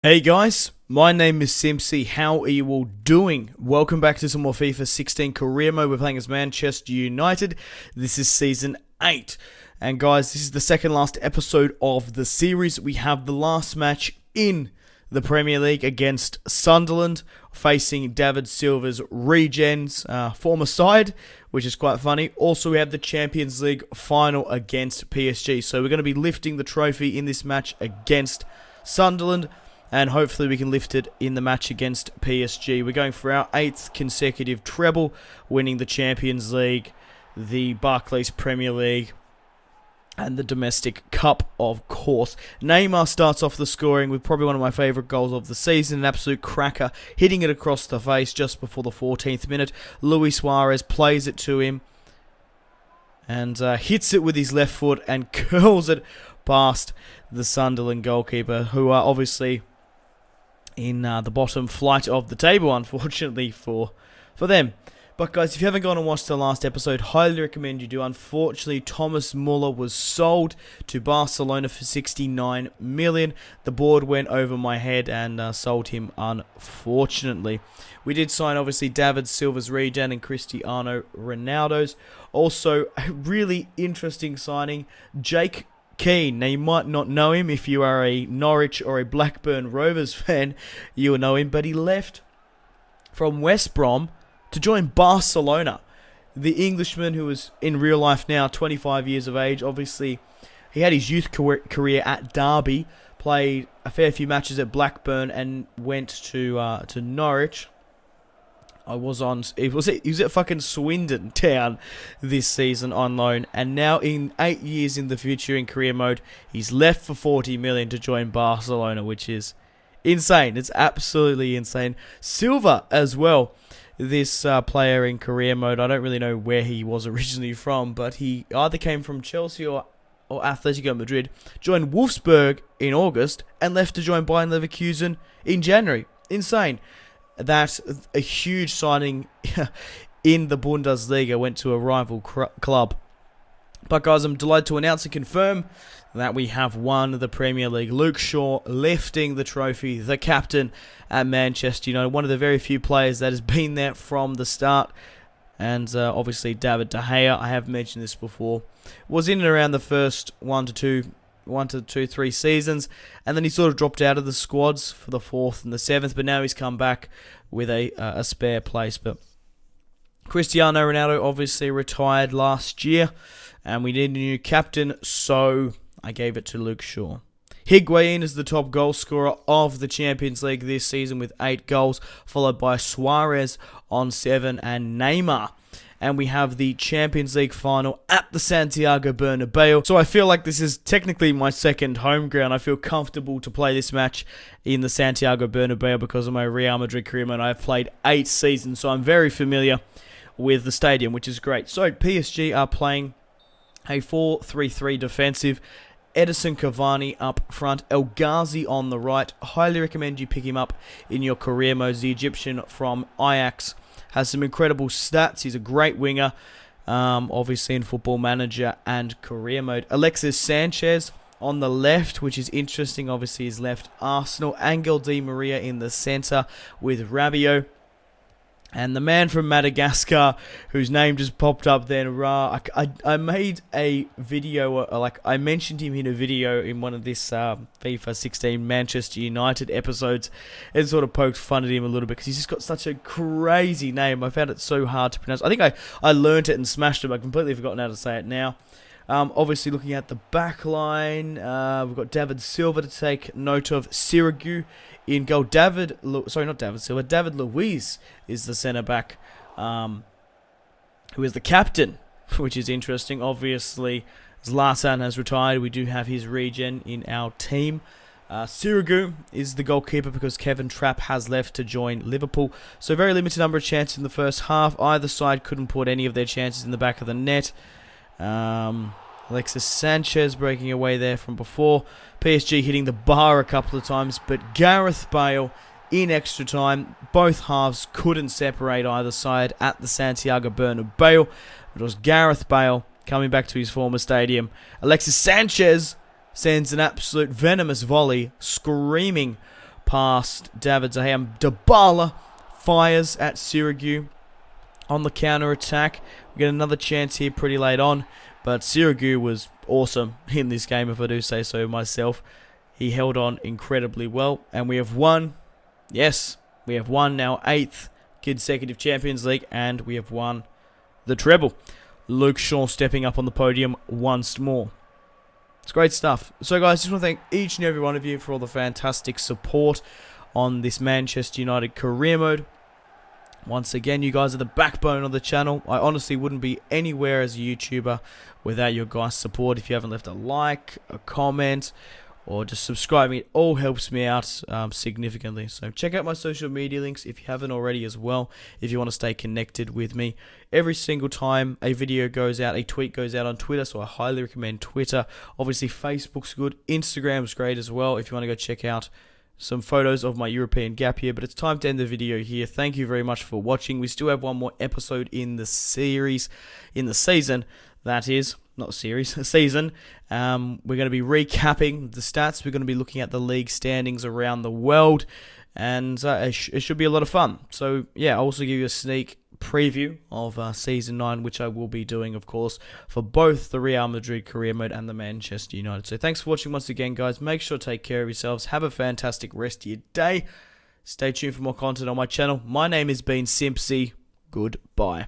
Hey guys, my name is Simpzy. How are you all doing? Welcome back to some more FIFA 16 career mode. We're playing as Manchester United. This is season 8. And guys, this is the second last episode of the series. We have the last match in the Premier League against Sunderland, facing David Silva's Regen's former side, which is quite funny. Also, we have the Champions League final against PSG. So we're going to be lifting the trophy in this match against Sunderland, and hopefully we can lift it in the match against PSG. We're going for our 8th consecutive treble, winning the Champions League, the Barclays Premier League, and the Domestic Cup, of course. Neymar starts off the scoring with probably one of my favourite goals of the season, an absolute cracker, hitting it across the face just before the 14th minute. Luis Suarez plays it to him and hits it with his left foot and curls it past the Sunderland goalkeeper, who are obviously in the bottom flight of the table, unfortunately for them. But guys, if you haven't gone and watched the last episode, highly recommend you do. Unfortunately, Thomas Muller was sold to Barcelona for 69 million. The board went over my head and sold him, unfortunately. We did sign, obviously, David Silva's Regen and Cristiano Ronaldo's. Also, a really interesting signing, Jake Keane. Now, you might not know him if you are a Norwich or a Blackburn Rovers fan. You will know him, but he left from West Brom to join Barcelona. The Englishman, who is in real life now 25 years of age. Obviously, he had his youth career at Derby, played a fair few matches at Blackburn, and went to Norwich. He was at fucking Swindon Town this season on loan, and now in 8 years in the future in career mode, he's left for 40 million to join Barcelona, which is insane. It's absolutely insane. Silva as well, this player in career mode. I don't really know where he was originally from, but he either came from Chelsea or Atletico Madrid, joined Wolfsburg in August, and left to join Bayern Leverkusen in January. Insane. That's a huge signing in the Bundesliga, went to a rival club. But guys, I'm delighted to announce and confirm that we have won the Premier League. Luke Shaw lifting the trophy, the captain at Manchester United, one of the very few players that has been there from the start. And obviously David De Gea, I have mentioned this before, was in and around the first 1 to 3 seasons, and then he sort of dropped out of the squads for the 4th and the 7th, but now he's come back with a spare place. But Cristiano Ronaldo obviously retired last year, and we need a new captain, so I gave it to Luke Shaw. Higuain is the top goal scorer of the Champions League this season with 8 goals, followed by Suarez on 7 and Neymar. And we have the Champions League final at the Santiago Bernabeu. So I feel like this is technically my second home ground. I feel comfortable to play this match in the Santiago Bernabeu because of my Real Madrid career mode. I've played 8 seasons, so I'm very familiar with the stadium, which is great. So PSG are playing a 4-3-3 defensive. Edison Cavani up front, El Ghazi on the right. Highly recommend you pick him up in your career modes. The Egyptian from Ajax has some incredible stats. He's a great winger, obviously in Football Manager and career mode. Alexis Sanchez on the left, which is interesting. Obviously, he's left Arsenal. Angel Di Maria in the centre with Rabiot. And the man from Madagascar, whose name just popped up then, Ra. I made a video, I mentioned him in a video in one of this FIFA 16 Manchester United episodes, and sort of poked fun at him a little bit because he's just got such a crazy name. I found it so hard to pronounce. I think I learnt it and smashed it. I've completely forgotten how to say it now. Obviously, looking at the back line, we've got David Silva to take note of. Sirigu in goal. David Luiz is the centre-back, who is the captain, which is interesting. Obviously, Zlatan has retired. We do have his regen in our team. Sirigu is the goalkeeper because Kevin Trapp has left to join Liverpool. So very limited number of chances in the first half. Either side couldn't put any of their chances in the back of the net. Alexis Sanchez breaking away there from before. PSG hitting the bar a couple of times, but Gareth Bale in extra time. Both halves couldn't separate either side at the Santiago Bernabeu. It was Gareth Bale coming back to his former stadium. Alexis Sanchez sends an absolute venomous volley, screaming past David De Gea. Dybala fires at Sirigu on the counter-attack. We get another chance here pretty late on, but Sirigu was awesome in this game, if I do say so myself. He held on incredibly well, and we have won. Yes, we have won now 8th consecutive Champions League, and we have won the treble. Luke Shaw stepping up on the podium once more. It's great stuff. So guys, just want to thank each and every one of you for all the fantastic support on this Manchester United career mode. Once again, you guys are the backbone of the channel. I honestly wouldn't be anywhere as a YouTuber without your guys' support. If you haven't left a like, a comment, or just subscribing, it all helps me out significantly. So check out my social media links if you haven't already as well, if you want to stay connected with me. Every single time a video goes out, a tweet goes out on Twitter, so I highly recommend Twitter. Obviously, Facebook's good. Instagram's great as well if you want to go check out some photos of my European gap year. But it's time to end the video here. Thank you very much for watching. We still have one more episode in the series, in the season, that is. Not series, a season. We're going to be recapping the stats. We're going to be looking at the league standings around the world, and it should be a lot of fun. So yeah, I'll also give you a sneak preview of Season 9, which I will be doing, of course, for both the Real Madrid career mode and the Manchester United. So thanks for watching once again, guys. Make sure to take care of yourselves. Have a fantastic rest of your day. Stay tuned for more content on my channel. My name has been Simpzy. Goodbye.